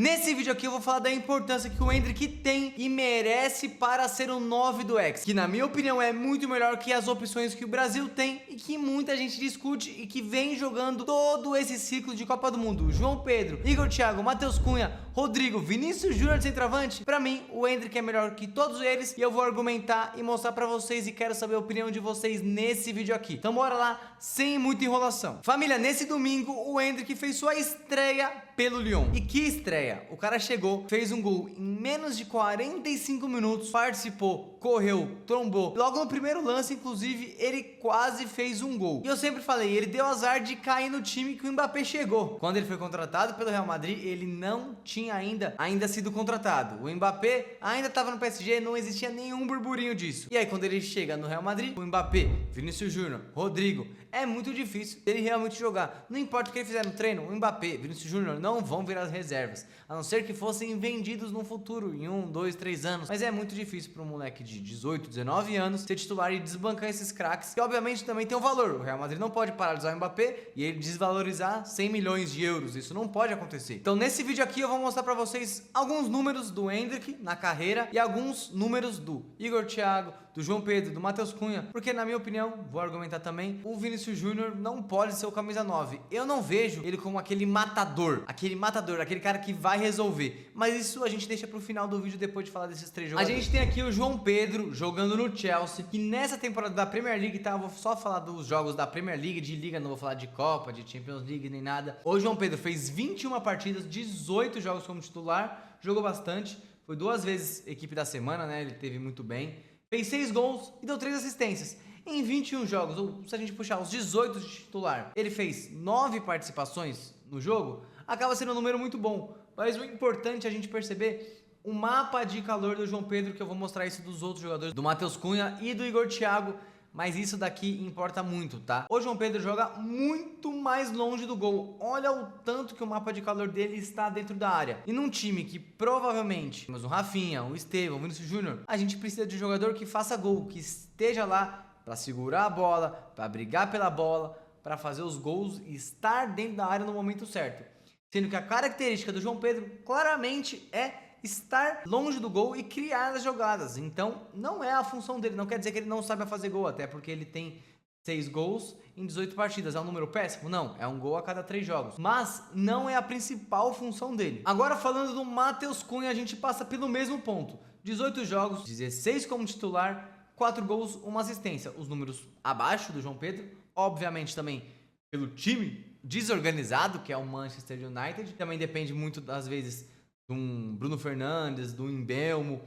Nesse vídeo aqui eu vou falar da importância que o Endrick tem e merece para ser o 9 do Hexa, que na minha opinião é muito melhor que as opções que o Brasil tem e que muita gente discute e que vem jogando todo esse ciclo de Copa do Mundo. João Pedro, Igor Thiago, Matheus Cunha, Rodrigo, Vinícius Júnior de centroavante. Pra mim, o Endrick é melhor que todos eles e eu vou argumentar e mostrar pra vocês e quero saber a opinião de vocês nesse vídeo aqui. Então bora lá, sem muita enrolação. Família, nesse domingo o Endrick fez sua estreia pelo Lyon. E que estreia! O cara chegou, fez um gol em menos de 45 minutos, participou, correu, trombou. Logo no primeiro lance, inclusive, ele quase fez um gol. E eu sempre falei, ele deu azar de cair no time que o Mbappé chegou. Quando ele foi contratado pelo Real Madrid, ele não tinha ainda sido contratado. O Mbappé ainda estava no PSG, não existia nenhum burburinho disso. E aí, quando ele chega no Real Madrid, o Mbappé, Vinícius Júnior, Rodrigo, é muito difícil ele realmente jogar. Não importa o que ele fizer no treino, o Mbappé, Vinícius Júnior não vão virar as reservas, a não ser que fossem vendidos no futuro, em 1, 2, 3 anos. Mas é muito difícil para um moleque de 18, 19 anos ser titular e desbancar esses craques, que obviamente também tem um valor. O Real Madrid não pode parar de usar o Mbappé e ele desvalorizar 100 milhões de euros. Isso não pode acontecer. Então nesse vídeo aqui eu vou mostrar para vocês alguns números do Endrick na carreira e alguns números do Igor Thiago, do João Pedro, do Matheus Cunha, porque na minha opinião, vou argumentar também, o Vinícius Júnior não pode ser o camisa 9. Eu não vejo ele como aquele matador, aquele cara que vai resolver. Mas isso a gente deixa pro final do vídeo depois de falar desses três jogadores. A gente tem aqui o João Pedro jogando no Chelsea, que nessa temporada da Premier League, tá? Eu vou só falar dos jogos da Premier League, de Liga, não vou falar de Copa, de Champions League, nem nada. O João Pedro fez 21 partidas, 18 jogos como titular, jogou bastante, foi 2 vezes equipe da semana, né? Ele teve muito bem. Fez 6 gols e deu 3 assistências. Em 21 jogos, ou se a gente puxar os 18 de titular, ele fez 9 participações no jogo, acaba sendo um número muito bom. Mas o importante é a gente perceber o mapa de calor do João Pedro, que eu vou mostrar isso dos outros jogadores, do Matheus Cunha e do Igor Thiago, mas isso daqui importa muito, tá? O João Pedro joga muito mais longe do gol. Olha o tanto que o mapa de calor dele está dentro da área. E num time que provavelmente temos o Rafinha, o Estevão, o Vinícius Júnior, a gente precisa de um jogador que faça gol, que esteja lá para segurar a bola, para brigar pela bola, para fazer os gols e estar dentro da área no momento certo. Sendo que a característica do João Pedro claramente é estar longe do gol e criar as jogadas. Então não é a função dele, não quer dizer que ele não sabe fazer gol, até porque ele tem 6 gols em 18 partidas. É um número péssimo? Não, é um gol a cada 3 jogos, mas não é a principal função dele. Agora falando do Matheus Cunha, a gente passa pelo mesmo ponto. 18 jogos, 16 como titular, 4 gols, 1 assistência. Os números abaixo do João Pedro, obviamente também pelo time desorganizado que é o Manchester United. Também depende muito das vezes do Bruno Fernandes, do Mbeumo.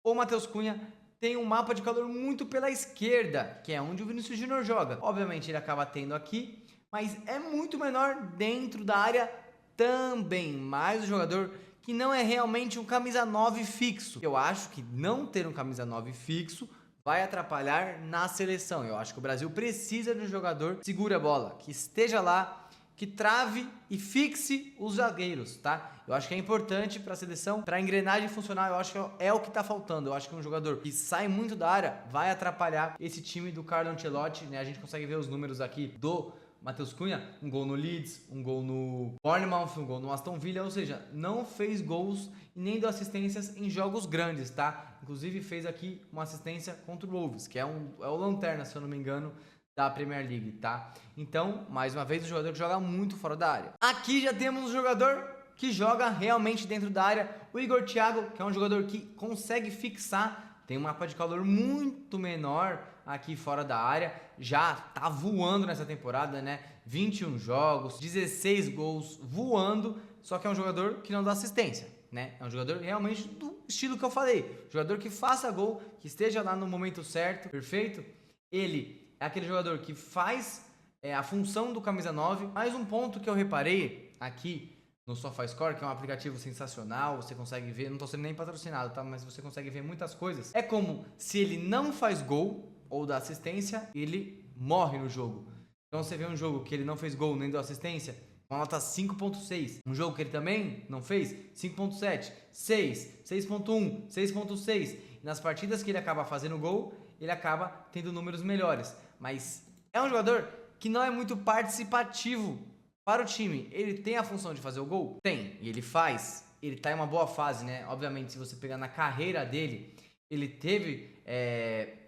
O Matheus Cunha tem um mapa de calor muito pela esquerda, que é onde o Vinícius Júnior joga. Obviamente ele acaba tendo aqui, mas é muito menor dentro da área também. Mais um jogador que não é realmente um camisa 9 fixo. Eu acho que não ter um camisa 9 fixo vai atrapalhar na seleção. Eu acho que o Brasil precisa de um jogador que segure a bola, que esteja lá, que trave e fixe os zagueiros, tá? Eu acho que é importante para a seleção, para a engrenagem funcionar. Eu acho que é o que tá faltando. Eu acho que um jogador que sai muito da área vai atrapalhar esse time do Carlo Ancelotti, né? A gente consegue ver os números aqui do Matheus Cunha, um gol no Leeds, um gol no Bournemouth, um gol no Aston Villa, ou seja, não fez gols e nem deu assistências em jogos grandes, tá? Inclusive fez aqui uma assistência contra o Wolves, que é o lanterna, se eu não me engano, da Premier League, tá? Então, mais uma vez, um jogador que joga muito fora da área. Aqui já temos um jogador que joga realmente dentro da área, o Igor Thiago, que é um jogador que consegue fixar, tem um mapa de calor muito menor aqui fora da área, já tá voando nessa temporada, né? 21 jogos, 16 gols, voando, só que é um jogador que não dá assistência, né? É um jogador realmente do estilo que eu falei, jogador que faça gol, que esteja lá no momento certo, perfeito. Ele é aquele jogador que faz a função do camisa 9. Mais um ponto que eu reparei aqui no SofaScore, que é um aplicativo sensacional, você consegue ver, não tô sendo nem patrocinado, tá? Mas você consegue ver muitas coisas. É como se ele não faz gol ou dá assistência, ele morre no jogo. Então você vê um jogo que ele não fez gol nem deu assistência, uma nota 5.6. Um jogo que ele também não fez, 5.7, 6, 6.1, 6.6. Nas partidas que ele acaba fazendo gol, ele acaba tendo números melhores. Mas é um jogador que não é muito participativo para o time, ele tem a função de fazer o gol? Tem, e ele faz. Ele tá em uma boa fase, né? Obviamente, se você pegar na carreira dele, ele teve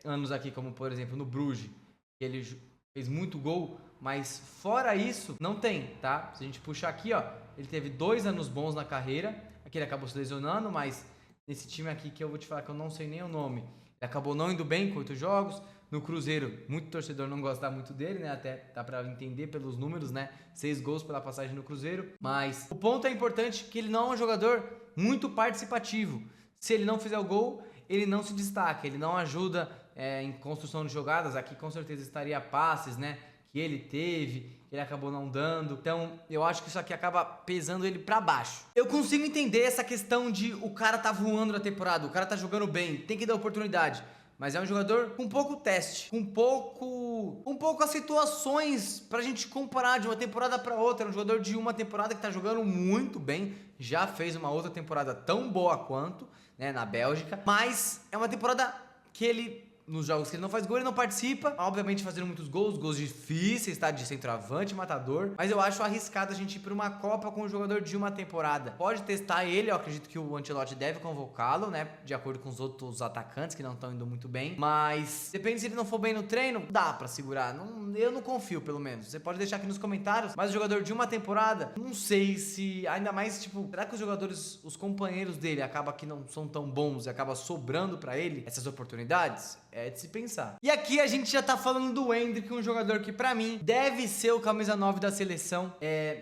anos aqui, como por exemplo no Bruges, que ele fez muito gol, mas fora isso, não tem, tá? Se a gente puxar aqui, ó, ele teve 2 anos bons na carreira, aqui ele acabou se lesionando, mas nesse time aqui que eu vou te falar que eu não sei nem o nome, ele acabou não indo bem com 8 jogos, no Cruzeiro, muito torcedor não gosta muito dele, né? Até dá pra entender pelos números, né? 6 gols pela passagem no Cruzeiro, mas o ponto é importante que ele não é um jogador muito participativo. Se ele não fizer o gol, ele não se destaca, ele não ajuda em construção de jogadas. Aqui com certeza estaria passes, né? Que ele teve, ele acabou não dando. Então eu acho que isso aqui acaba pesando ele pra baixo. Eu consigo entender essa questão de o cara tá voando na temporada, o cara tá jogando bem, tem que dar oportunidade. Mas é um jogador com pouco teste, com pouco as situações pra gente comparar de uma temporada pra outra. É um jogador de uma temporada que tá jogando muito bem, já fez uma outra temporada tão boa quanto, né, na Bélgica. Mas é uma temporada que ele, nos jogos que ele não faz gol, ele não participa. Obviamente fazendo muitos gols difíceis, tá? De centroavante, matador. Mas eu acho arriscado a gente ir pra uma Copa com um jogador de uma temporada. Pode testar ele, eu acredito que o Ancelotti deve convocá-lo, né? De acordo com os outros atacantes que não estão indo muito bem. Mas depende, se ele não for bem no treino, dá pra segurar. Eu não confio, pelo menos. Você pode deixar aqui nos comentários. Mas o jogador de uma temporada, não sei se... Ainda mais, tipo, será que os jogadores, os companheiros dele, acaba que não são tão bons e acaba sobrando pra ele essas oportunidades? É de se pensar. E aqui a gente já tá falando do Endrick, um jogador que pra mim deve ser o camisa 9 da seleção.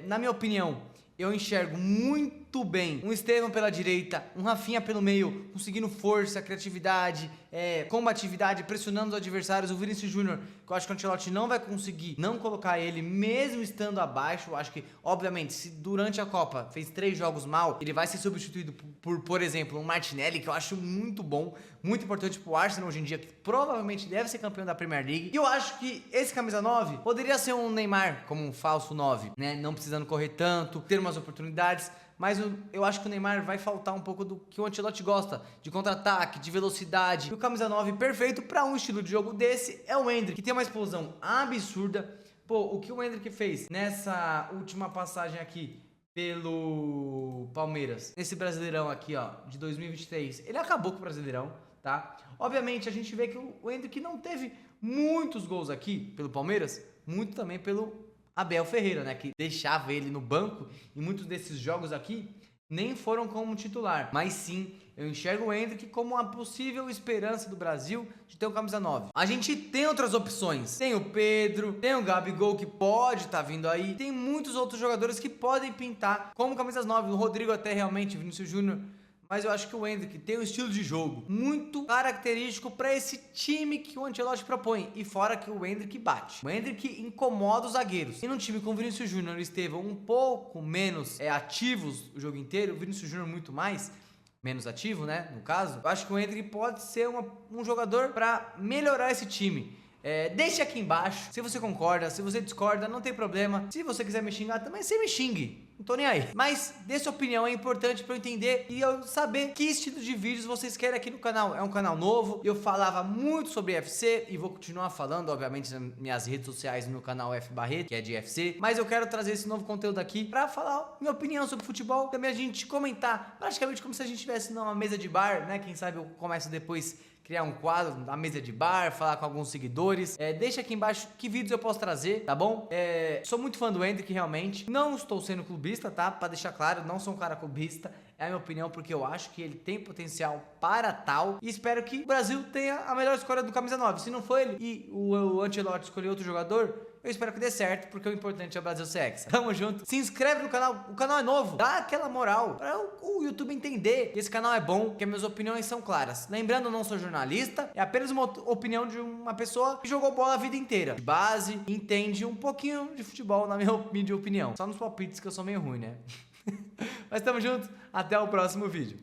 Na minha opinião, eu enxergo muito bem um Estevão pela direita, um Rafinha pelo meio, conseguindo força, criatividade, combatividade, pressionando os adversários. O Vinícius Júnior, que eu acho que o Ancelotti não vai conseguir não colocar ele, mesmo estando abaixo. Eu acho que, obviamente, se durante a Copa fez 3 jogos mal, ele vai ser substituído por exemplo, um Martinelli, que eu acho muito bom, muito importante pro Arsenal hoje em dia, que provavelmente deve ser campeão da Premier League. E eu acho que esse camisa 9 poderia ser um Neymar como um falso 9, né? Não precisando correr tanto, ter umas oportunidades. Mas eu acho que o Neymar vai faltar um pouco do que o Ancelotti gosta, de contra-ataque, de velocidade. E o camisa 9 perfeito para um estilo de jogo desse é o Endrick, que tem uma explosão absurda. Pô, o que o Endrick fez nessa última passagem aqui pelo Palmeiras, nesse Brasileirão aqui, ó, de 2023, ele acabou com o Brasileirão, tá? Obviamente a gente vê que o Endrick não teve muitos gols aqui pelo Palmeiras, muito também pelo Abel Ferreira, né, que deixava ele no banco, e muitos desses jogos aqui nem foram como titular. Mas sim, eu enxergo o Endrick como uma possível esperança do Brasil de ter um camisa 9. A gente tem outras opções. Tem o Pedro, tem o Gabigol, que pode estar vindo aí. Tem muitos outros jogadores que podem pintar como camisas 9. O Rodrigo até realmente, Vinícius Júnior. Mas eu acho que o Endrick tem um estilo de jogo muito característico para esse time que o Ancelotti propõe. E fora que o Endrick bate. O Endrick incomoda os zagueiros. E num time com o Vinícius Júnior e Estevão um pouco menos ativos o jogo inteiro, o Vinícius Júnior muito mais, menos ativo, né, no caso, eu acho que o Endrick pode ser um jogador para melhorar esse time. Deixe aqui embaixo se você concorda, se você discorda, não tem problema. Se você quiser me xingar também, você me xingue, não tô nem aí. Mas dê sua opinião, é importante pra eu entender e eu saber que estilo de vídeos vocês querem aqui no canal. É um canal novo, eu falava muito sobre UFC e vou continuar falando, obviamente, nas minhas redes sociais, no meu canal F Barreto, que é de UFC. Mas eu quero trazer esse novo conteúdo aqui pra falar minha opinião sobre futebol, também a gente comentar, praticamente como se a gente estivesse numa mesa de bar, né? Quem sabe eu começo depois criar um quadro na mesa de bar, falar com alguns seguidores. Deixa aqui embaixo que vídeos eu posso trazer, tá bom? Sou muito fã do Endrick, realmente. Não estou sendo clubista, tá? Pra deixar claro, não sou um cara clubista. É a minha opinião, porque eu acho que ele tem potencial para tal. E espero que o Brasil tenha a melhor escolha do camisa 9. Se não for ele e o Ancelotti escolher outro jogador, eu espero que dê certo, porque o importante é o Brasil ser hexa. Tamo junto. Se inscreve no canal. O canal é novo. Dá aquela moral para o YouTube entender que esse canal é bom, que minhas opiniões são claras. Lembrando, eu não sou jornalista. É apenas uma opinião de uma pessoa que jogou bola a vida inteira. De base, entende um pouquinho de futebol, na minha humilde opinião. Só nos palpites que eu sou meio ruim, né? Mas tamo junto. Até o próximo vídeo.